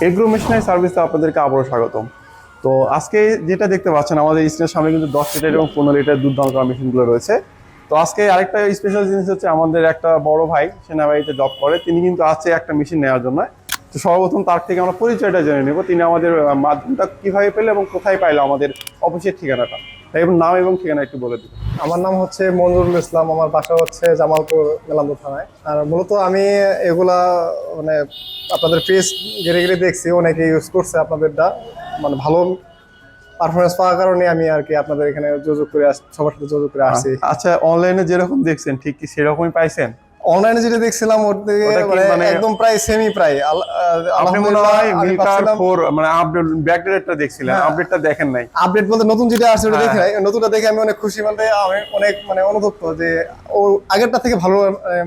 Agro machinery সার্ভিসে আপনাদেরকে আবারও স্বাগতম। তো আজকে যেটা দেখতে পাচ্ছেন আমাদের স্ক্রিনের সামনে কিন্তু 10 লিটার এবং 15 লিটার দুধ দান করা মেশিনগুলো রয়েছে। তো আজকে আরেকটা স্পেশাল জিনিস হচ্ছে, আমাদের একটা বড় ভাই সেনাবাহিনীতে জব করে, তিনি কিন্তু আছে একটা মেশিন নেওয়ার জন্য। তো সর্বপ্রথম তার থেকে আমরা পরিচয়টা জেনে নেব, তিনি আমাদের মাধ্যমটা কিভাবে পেলে এবং কোথায় পাইলো আমাদের অফিসের ঠিকানাটা, তাই এবং নাম এবং ঠিকানা একটু বলে দিন। আমার নাম হচ্ছে মনিরুল ইসলাম, আমার বাসা হচ্ছে জামালপুর মেলান্দু থানায়। আর মূলত আমি এগুলা মানে আপনাদের পেজ ঘিরে ঘিরে দেখছি, অনেকে ইউজ করছে আপনাদেরটা, মানে ভালো পারফরমেন্স পাওয়ার কারণে আমি আর কি আপনাদের এখানে যোগাযোগ করে সবার সাথে যোগাযোগ করে আসছি। আচ্ছা, অনলাইনে যেরকম দেখছেন ঠিক কি সেরকমই পাইছেন? অনলাইনে যেটা দেখছিলাম ওর থেকে মানে একদম প্রায় সেমি প্রায় আপনি মনে হয় মিল্কার 4 মানে আপডেট ব্যাকডেটটা দেখছিলেন, আপডেটটা দেখেন নাই। আপডেট বলতে নতুন যেটা আসছে ওটা দেখি নাই, নতুনটা দেখে আমি অনেক খুশি, মানে আমি অনেক মানে অনুতপ্ত যে ও আগেরটা থেকে ভালো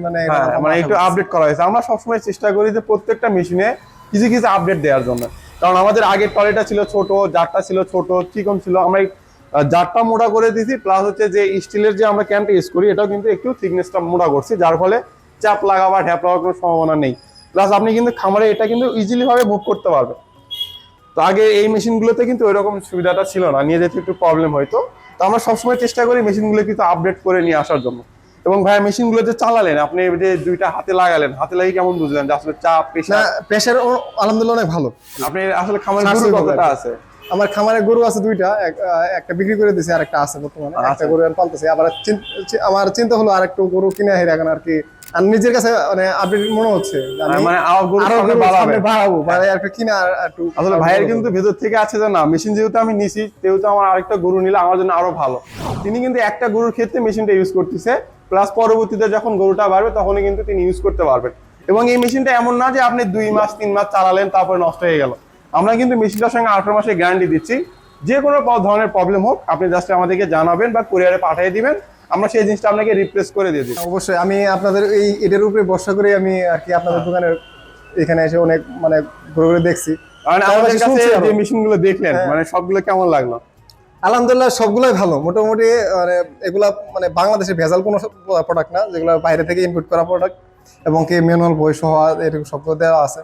মানে মানে একটু আপডেট করা হয়েছে। আমরা সবসময় চেষ্টা করি যে প্রত্যেকটা মেশিনে কিছু কিছু আপডেট দেওয়ার জন্য, কারণ আমাদের আগের টয়লেটটা ছিল ছোট, জারটা ছিল ছোট, চিকন ছিল, আমরা জারটা মোটা করে দিয়েছি, প্লাস হচ্ছে যে স্টিলের যে আমরা ক্যানটা ইউজ করি এটাও কিন্তু একটু থিকনেসটা মোটা করছি, যার ফলে চাপ লাগা বা ঢ্যাপ লাগার কোনো সম্ভাবনা নেই। প্লাস আপনি কিন্তু খামারে এটা কিন্তু ইজিলি ভাবে মুভ করতে পারবেন। তো আগে এই মেশিনগুলোতে কিন্তু ওইরকম সুবিধাটা ছিল না, নিয়ে যেতে একটু প্রবলেম হইতো। তো আমরা সবসময় চেষ্টা করি মেশিনগুলো কিন্তু আপডেট করে নিয়ে আসার জন্য। এবং ভাইয়া মেশিনগুলো যে চালালেন, আপনি যে দুইটা হাতে লাগালেন, হাতে লাগিয়ে কেমন বুঝলেন যে আসলে চাপ প্রেসার আলহামদুলিল্লাহ অনেক ভালো? আপনি আসলে খামারে গরু কতটা আছে? আমার খামারে গরু আছে দুইটা, একটা বিক্রি করে দিয়েছি, আর একটা আছে বর্তমানে। একটা গরু আমি পালতেছি, আবার আমার চিন্তা হলো আর একটু গরু কিনে এখন আর কি। আর নিজের কাছে মানে আপডেট মনে হচ্ছে মানে বাড়াবো, মানে একটু কিনা একটু। আসলে ভাইয়ের কিন্তু ভেতর থেকে আছে যে না, মেশিন যেহেতু আমি নিছি সেহেতু আমার আরেকটা গরু নিলে আমার জন্য আরো ভালো। তিনি কিন্তু একটা গরুর ক্ষেত্রে মেশিনটা ইউজ করতেছে, প্লাস পরবর্তীতে যখন গরুটা বাড়বে তখনই কিন্তু তিনি ইউজ করতে পারবেন। এবং এই মেশিনটা এমন না যে আপনি 2 মাস 3 মাস চালালেন তারপরে নষ্ট হয়ে গেল। আমরা কিন্তু মেশিনটার সঙ্গে 18 মাসের গ্যারান্টি দিচ্ছি। যে কোনো ধরনের প্রবলেম হোক আপনি জাস্ট আমাদেরকে জানাবেন বা কুরিয়ারে পাঠিয়ে দিবেন, আমরা সেই জিনিসটা আপনাকে রিপ্লেস করে দিয়ে দিই। অবশ্যই আমি আপনাদের এটার উপরে ভরসা করে আমি আর কি আপনাদের দোকানের এখানে এসে অনেক মানে ঘুরে ঘুরে দেখছি। আমাদের কাছে যে মেশিনগুলো দেখলেন মানে সবগুলো কেমন লাগলো? আলহামদুলিল্লাহ সবগুলোই ভালো মোটামুটি। মানে এগুলা মানে বাংলাদেশে ভেজাল কোনো প্রোডাক্ট না, যেগুলো বাইরে থেকে ইম্পোর্ট করা প্রোডাক্ট, এবং কি ম্যানুয়াল বই সহ এরকম সবগুলো দেওয়া আছে।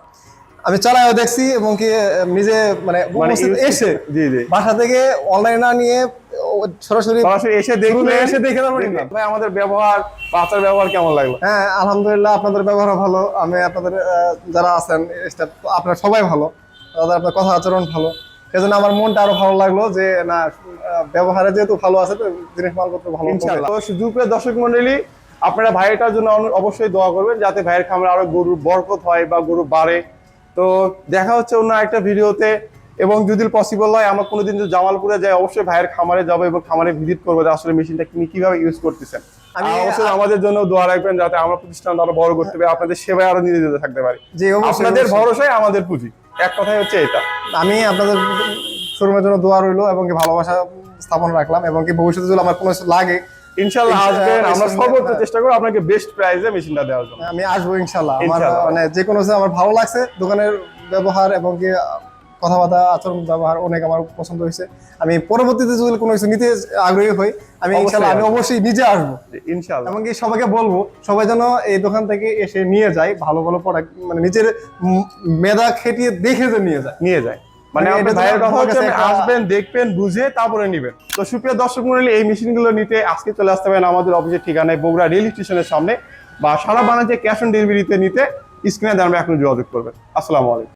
আমি চালাইও দেখছি, এবং কি নিজে মানে এসে বাসা থেকে অনলাইন না নিয়ে সরাসরি এসে দেখে ভাই আমাদের ব্যবহার, বাচ্চার ব্যবহার কেমন লাগলো? হ্যাঁ আলহামদুলিল্লাহ, আপনাদের ব্যবহার ভালো। আমি আপনাদের যারা আছেন আপনারা সবাই ভালো, তাদের আপনার কথা আচরণ ভালো, সেজন্য আমার মনটা আরো ভালো লাগলো যে না, ব্যবহারে যেহেতু ভালো আছে তো জিনিস মালপত্র ভালো। ইনশাআল্লাহ। তো সুপ্রিয় দর্শক মণ্ডলী, আপনারা ভাইয়েরটার জন্য অবশ্যই দোয়া করবেন যাতে ভাইয়ের খামারে আরো গরুর বরকত হয় বা গরু বাড়ে। তো দেখা হচ্ছে অন্য একটা ভিডিওতে, এবং যদি পসিবল হয় আমরা কোনোদিন যদি জামালপুরে যাই অবশ্যই ভাইয়ের খামারে যাবো এবং খামারে ভিজিট করবো যে আসলে মেশিনটা কিভাবে ইউজ করতেছেন। আমি অবশ্যই আমাদের জন্য দোয়া রাখবেন যাতে আমরা প্রতিষ্ঠানটা আরো বড় করতে পারি, আপনাদের সেবায় আরো নিয়োজিত থাকতে পারি। আপনাদের ভরসায় আমাদের পুঁজি, এক কথাই হচ্ছে এটা। আমি আপনাদের শোরুমের জন্য দোয়া রইলো এবং কি ভালোবাসা স্থাপন রাখলাম, এবং কি ভবিষ্যতে যদি আমার কোনো কিছু লাগে ইনশাআল্লাহ আসবেন, আমরা সর্বোচ্চ চেষ্টা করব আপনাকে বেস্ট প্রাইসে মেশিনটা দেওয়ার জন্য। আমি আসবো ইনশাআল্লাহ। আমার মানে যে কোনো আমার ভালো লাগছে, দোকানের ব্যবহার এবং কি কথাবার্তা আচরণ ব্যবহার অনেক আমার পছন্দ হয়েছে। আমি পরবর্তীতে যদি কোনো কিছু নিতে আগ্রহী হই আমি ইনশাআল্লাহ আমি অবশ্যই নিজে আসবো ইনশাআল্লাহ। এবং কি সবাইকে বলবো সবাই যেন এই দোকান থেকে এসে নিয়ে যায় ভালো ভালো প্রোডাক্ট, মানে নিজের মেধা খেটিয়ে দেখে যে নিয়ে যায়। মানে ভাইয়ের কথা হচ্ছে আসবেন, দেখবেন, বুঝে তারপরে নেবেন। তো সুপ্রিয় দর্শক মণ্ডলী, এই মেশিনগুলো নিতে আজকে চলে আসতে পারেন আমাদের অফিসের ঠিকানায় বগুড়া রেল স্টেশনের সামনে, বা সারা বাংলাদেশে ক্যাশ অন ডেলিভারিতে নিতে স্ক্রিনে দাঁড়াবে এখন যোগাযোগ করবেন। আসসালামু আলাইকুম।